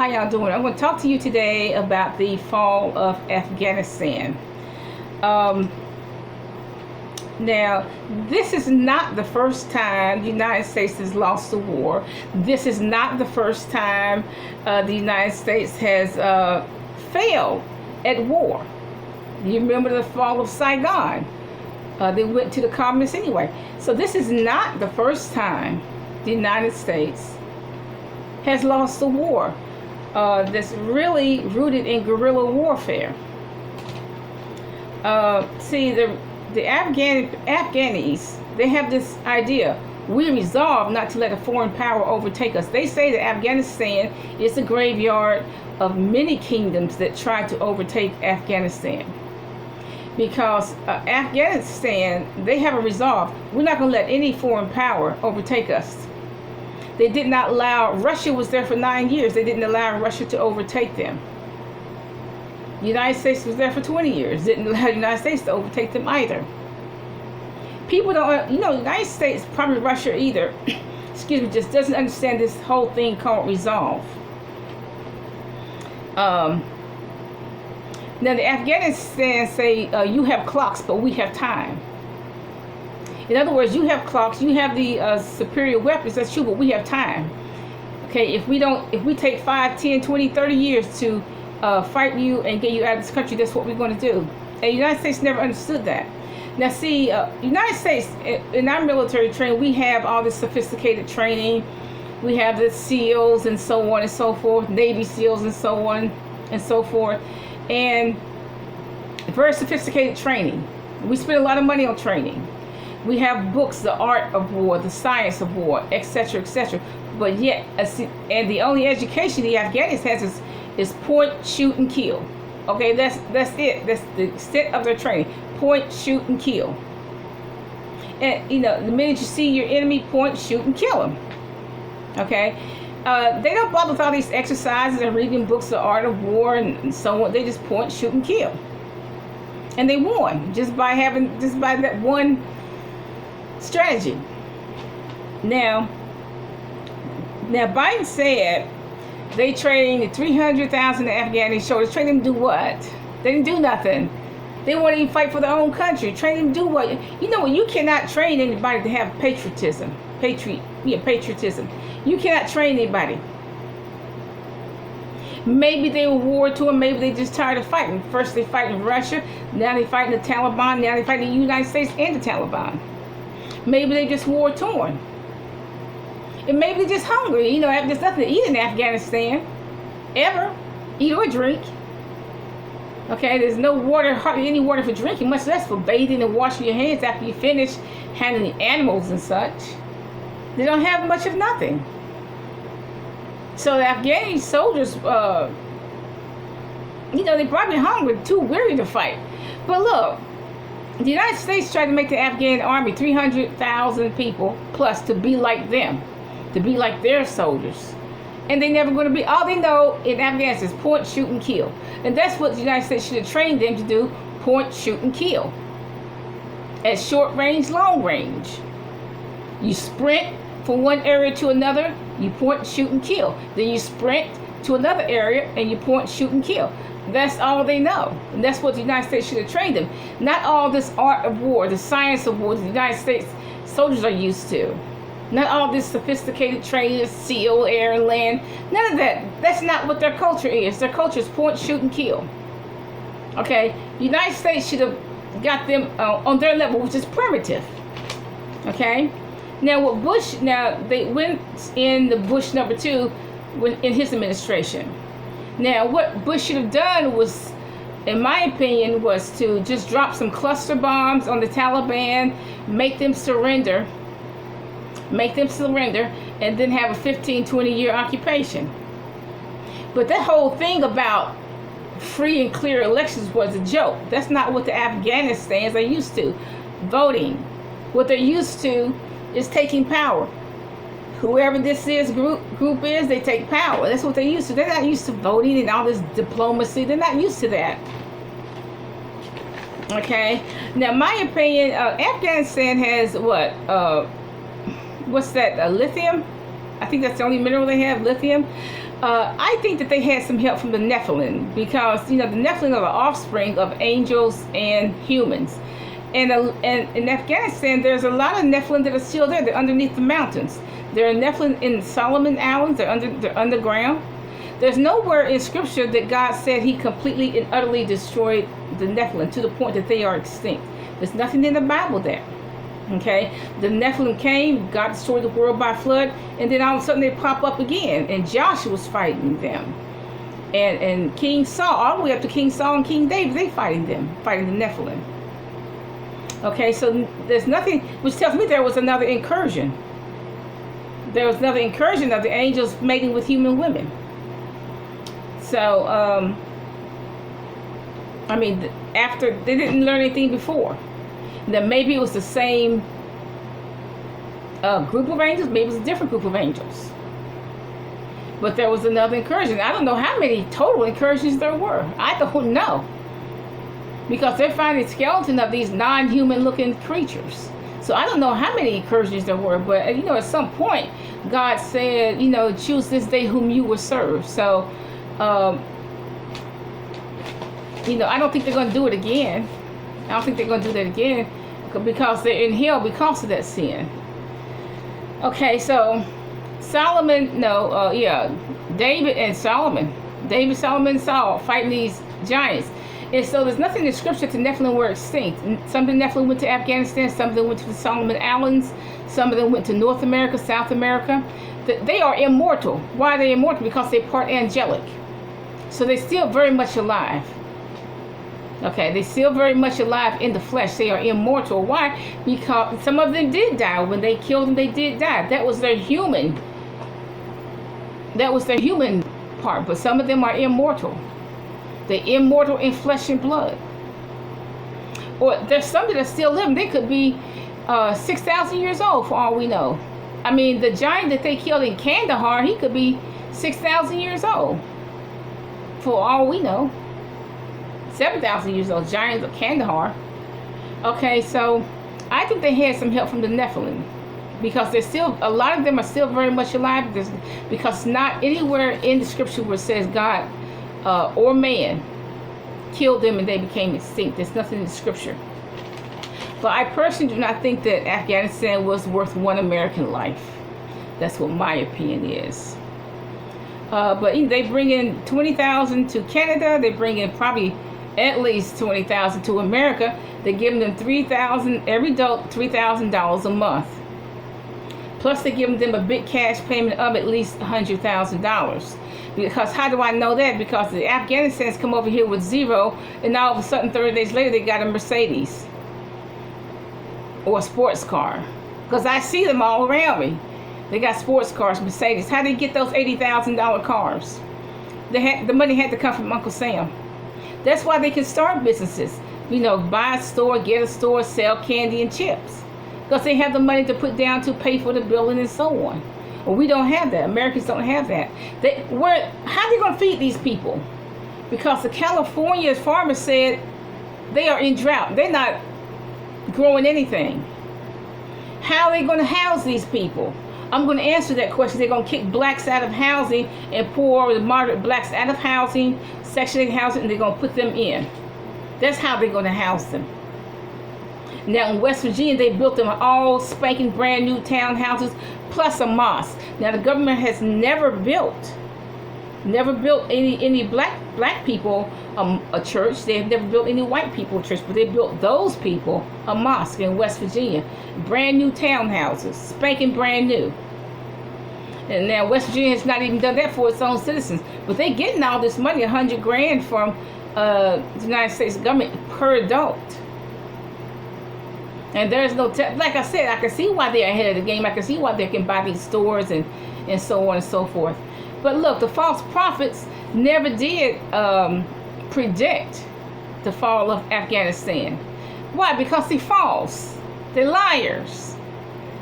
how y'all doing? I'm going to talk to you today about the fall of Afghanistan. Now, this is not the first time the United States has lost a war. This is not the first time the United States has failed at war. You remember the fall of Saigon? They went to the communists anyway. So this is not the first time the United States has lost a war that's really rooted in guerrilla warfare. See, the Afghanis, they have this idea: we resolve not to let a foreign power overtake us. They say that Afghanistan is the graveyard of many kingdoms that tried to overtake Afghanistan. Because Afghanistan, they have a resolve: we're not going to let any foreign power overtake us. They did not allow, Russia was there for 9 years. They didn't allow Russia to overtake them. The United States was there for 20 years. Didn't allow the United States to overtake them either. People don't, the United States, probably Russia either, excuse me, just doesn't understand this whole thing called resolve. Now the Afghanistan say, you have clocks, but we have time. In other words, you have clocks, you have the superior weapons, that's true, but we have time. Okay, if we take 5, 10, 20, 30 years to fight you and get you out of this country, that's what we're going to do. And the United States never understood that. Now see, United States, in our military training, we have all this sophisticated training. We have the SEALs and so on and so forth, Navy SEALs and so on and so forth. And very sophisticated training. We spend a lot of money on training. We have books, the art of war, the science of war, etc., etc. But yet, and the only education the Afghanis has is point, shoot, and kill. Okay, that's it. That's the extent of their training. Point, shoot, and kill. And the minute you see your enemy, point, shoot, and kill them. Okay. They don't bother with all these exercises and reading books, the art of war, and so on. They just point, shoot, and kill. And they won just by that one strategy. Now Biden said they trained 300,000 Afghani soldiers. Train them to do what? They didn't do nothing. They won't even fight for their own country. Train them to do what? You know what? You cannot train anybody to have patriotism. Patriotism. You cannot train anybody. Maybe they were war torn. Maybe they just tired of fighting. First they fighting Russia. Now they fighting the Taliban. Now they fighting the United States and the Taliban. Maybe they just war torn. And maybe they're just hungry. There's nothing to eat in Afghanistan. Ever. Eat or drink. Okay, there's no water, hardly any water for drinking, much less for bathing and washing your hands after you finish handling animals and such. They don't have much of nothing. So the Afghani soldiers, they're probably hungry, too weary to fight. But look, the United States tried to make the Afghan army 300,000 people plus to be like them, to be like their soldiers. And they never going to be. All they know in Afghanistan is point, shoot, and kill. And that's what the United States should have trained them to do: point, shoot, and kill. At short range, long range. You sprint from one area to another, you point, shoot, and kill. Then you sprint to another area and you point, shoot, and kill. That's all they know. And that's what the United States should have trained them. Not all this art of war, the science of war that the United States soldiers are used to. Not all this sophisticated training, SEAL, air, and land. None of that. That's not what their culture is. Their culture is point, shoot, and kill. Okay? The United States should have got them on their level, which is primitive. Okay? Now, they went in the Bush number 2 in his administration. Now, what Bush should have done was, in my opinion, was to just drop some cluster bombs on the Taliban, make them surrender, and then have a 15, 20-year occupation. But that whole thing about free and clear elections was a joke. That's not what the Afghanistans are used to. Voting. What they're used to is taking power. Whoever this group is, they take power. That's what they're used to. They're not used to voting and all this diplomacy. They're not used to that. Okay? Now, my opinion, Afghanistan has what? What's that? Lithium? I think that's the only mineral they have, lithium. I think that they had some help from the Nephilim because, the Nephilim are the offspring of angels and humans. And in Afghanistan, there's a lot of Nephilim that are still there. They're underneath the mountains. There are Nephilim in Solomon Islands. They're underground. There's nowhere in Scripture that God said He completely and utterly destroyed the Nephilim to the point that they are extinct. There's nothing in the Bible there. Okay, the Nephilim came, God destroyed the world by flood, and then all of a sudden they pop up again, and Joshua's fighting them, and King Saul, all the way up to King Saul and King David, they fighting the Nephilim. Okay, so there's nothing, which tells me there was another incursion. There was another incursion of the angels mating with human women. So, after they didn't learn anything before. That maybe it was the same group of angels, maybe it was a different group of angels. But there was another incursion. I don't know how many total incursions there were. I don't know. Because they're finding skeletons of these non-human looking creatures. So I don't know how many incursions there were. But, at some point, God said, choose this day whom you will serve. So, I don't think they're going to do it again. I don't think they're going to do that again because they're in hell because of that sin. Okay, so David and Solomon. David, Solomon, and Saul fighting these giants. And so there's nothing in Scripture to Nephilim were extinct. Some of the Nephilim went to Afghanistan, some of them went to the Solomon Islands, some of them went to North America, South America. They are immortal. Why are they immortal? Because they're part angelic. So they're still very much alive. Okay, they're still very much alive in the flesh. They are immortal. Why? Because some of them did die. When they killed them, they did die. That was their human part. But some of them are immortal. They're immortal in flesh and blood. Or there's some that are still living. They could be 6,000 years old for all we know. The giant that they killed in Kandahar, he could be 6,000 years old for all we know. 7,000 years old, giants of Kandahar. Okay, so I think they had some help from the Nephilim because a lot of them are still very much alive because not anywhere in the Scripture where it says God or man killed them and they became extinct. There's nothing in the Scripture. But I personally do not think that Afghanistan was worth one American life. That's what my opinion is. But they bring in 20,000 to Canada. They bring in probably at least 20,000 to America. They're giving them $3,000 every adult, $3,000 a month. Plus they're giving them a big cash payment of at least $100,000. Because how do I know that? Because the Afghanistans come over here with zero, and all of a sudden 30 days later they got a Mercedes or a sports car. Because I see them all around me. They got sports cars, Mercedes. How did they get those $80,000 cars? The money had to come from Uncle Sam. That's why they can start businesses. Buy a store, get a store, sell candy and chips. Because they have the money to put down to pay for the building and so on. Well, we don't have that. Americans don't have that. How are they going to feed these people? Because the California farmers said they are in drought. They're not growing anything. How are they going to house these people? I'm going to answer that question. They're going to kick blacks out of housing and pour the moderate blacks out of housing, Section 8 housing, and they're going to put them in. That's how they're going to house them. Now in West Virginia, they built them all spanking brand new townhouses plus a mosque. Now the government has never built any black people a church. They have never built any white people a church, but they built those people a mosque in West Virginia. Brand new townhouses, spanking brand new. And now West Virginia has not even done that for its own citizens. But they're getting all this money, $100,000 from the United States government per adult. And there's no, like I said, I can see why they're ahead of the game. I can see why they can buy these stores and so on and so forth. But look, the false prophets never did predict the fall of Afghanistan. Why? Because they're false. They're liars.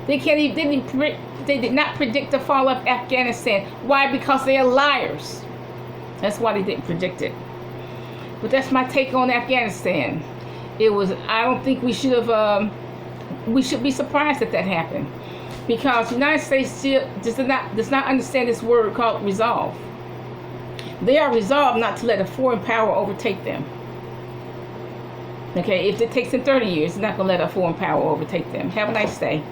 They did not predict the fall of Afghanistan. Why? Because they are liars. That's why they didn't predict it. But that's my take on Afghanistan. I don't think we should have, we should be surprised that happened. Because the United States still does not understand this word called resolve. They are resolved not to let a foreign power overtake them. Okay, if it takes them 30 years, it's not going to let a foreign power overtake them. Have a nice day.